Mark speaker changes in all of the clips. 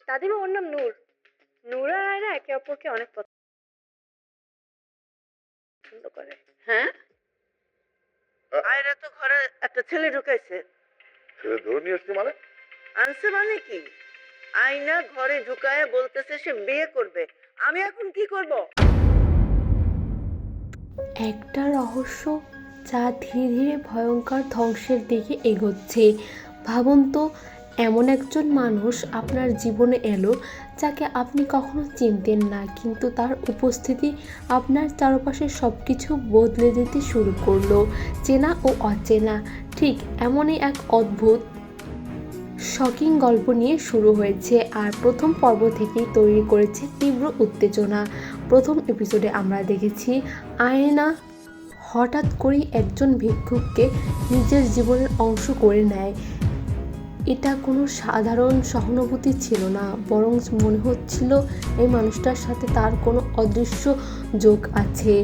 Speaker 1: দাদিমা, ওর নাম নূর। নূর আর আয়রা একে অপরকে অনেক পছন্দ করে।
Speaker 2: হ্যাঁ, আয়রা তো ঘরে একটা ছেলে ঢুকাইছে।
Speaker 3: ছেলে ধরে নিয়ে এসছে মানে?
Speaker 2: আনছে মানে কি? আয়না ঘরে ঢুকায় বলতেছে সে বিয়ে করবে। আমি এখন কি করব?
Speaker 4: একটা রহস্য যা ধীরে ধীরে ভয়ঙ্কর ধ্বংসের দিকে এগোচ্ছে। ভাবুন তো, এমন একজন মানুষ আপনার জীবনে এলো যাকে আপনি কখনো চিনতেন না, কিন্তু তার উপস্থিতি আপনার চারপাশের সব কিছু বদলে দিতে শুরু করলো। চেনা ও অচেনা, ঠিক এমনই এক অদ্ভুত শকিং গল্প নিয়ে শুরু হয়েছে, আর প্রথম পর্ব থেকেই তৈরি করেছে তীব্র উত্তেজনা। প্রথম এপিসোডে আমরা দেখেছি আয়না হঠাৎ করেই একজন ভিক্ষুককে নিজের জীবনের অংশ করে নেয়। এটা কোনো সাধারণ সহানুভূতি ছিল না, বরং মনে হচ্ছিল এই মানুষটার সাথে তার কোনো অদৃশ্য যোগ আছে।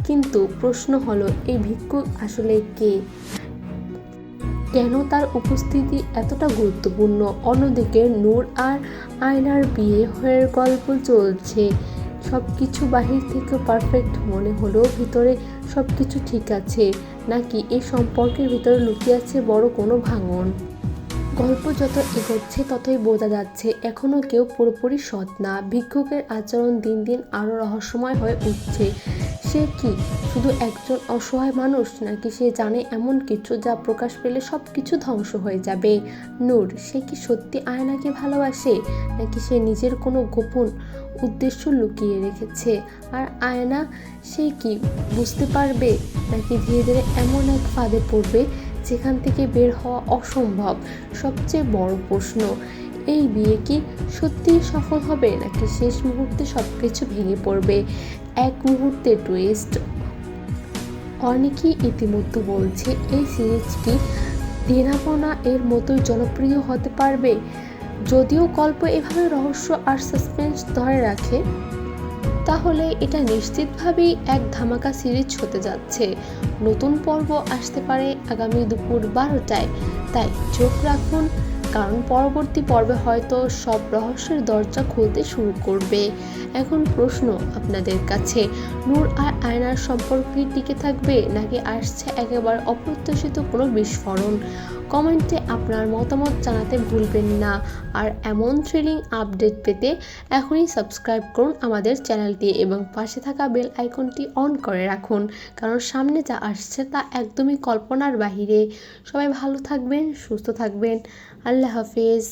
Speaker 4: কিন্তু প্রশ্ন হলো, এই ভিক্ষুক আসলে কে? কেন তার উপস্থিতি এতটা গুরুত্বপূর্ণ? অন্যদিকে নূর আর আয়নার বিয়ে হয়ে গল্প চলছে। সব কিছু বাহির থেকে পারফেক্ট মনে হলেও ভিতরে সব কিছু ঠিক আছে, নাকি এই সম্পর্কের ভিতরে লুকিয়ে আছে বড় কোনো ভাঙন? গল্প যত এগোচ্ছে ততই বোঝা যাচ্ছে এখনও কেউ পুরোপুরি সৎ না। ভিক্ষুকের আচরণ দিন দিন আরও রহস্যময় হয়ে উঠছে। সে কি শুধু একজন অসহায় মানুষ, নাকি সে জানে এমন কিছু যা প্রকাশ পেলে সব কিছু ধ্বংস হয়ে যাবে? নূর, সে কি সত্যি আয়নাকে ভালোবাসে, নাকি সে নিজের কোনো গোপন উদ্দেশ্য লুকিয়ে রেখেছে? আর আয়না, সে কি বুঝতে পারবে, নাকি ধীরে ধীরে এমন এক ফাঁদে পড়বে যেখান থেকে বের হওয়া অসম্ভব? সবচেয়ে বড় প্রশ্ন, এই বিয়ে কি সত্যিই সফল হবে, নাকি শেষ মুহূর্তে সব কিছু ভেঙে পড়বে? এক মুহূর্তে টুইস্ট। অনেকেই ইতিমধ্যে বলছে এই সিরিজটি দেনা-পাওনা এর মতোই জনপ্রিয় হতে পারবে। যদিও গল্প এভাবে রহস্য আর সাসপেন্স ধরে রাখে, তাহলে এটা নিশ্চিতভাবেই এক ধামাকা সিরিজ হতে যাচ্ছে। নতুন পর্ব আসতে পারে আগামী দুপুর 12টায়, তাই চোখ রাখুন, কারণ পরবর্তী পর্বে হয়তো সব রহস্যের দরজা খুলতে শুরু করবে। এখন প্রশ্ন আপনাদের কাছে, নূর আর আয়নার সম্পর্ক কি টিকে থাকবে, নাকি আসছে একেবারে অপ্রত্যাশিত কোনো বিস্ফোরণ? কমেন্টে আপনার মতামত জানাতে ভুলবেন না। আর এমন থ্রিলিং আপডেট পেতে এখনই সাবস্ক্রাইব করুন আমাদের চ্যানেলটি এবং পাশে থাকা বেল আইকনটি অন করে রাখুন, কারণ সামনে যা আসছে তা একদমই কল্পনার বাহিরে। সবাই ভালো থাকবেন, সুস্থ থাকবেন। আল্লাহ হাফেজ।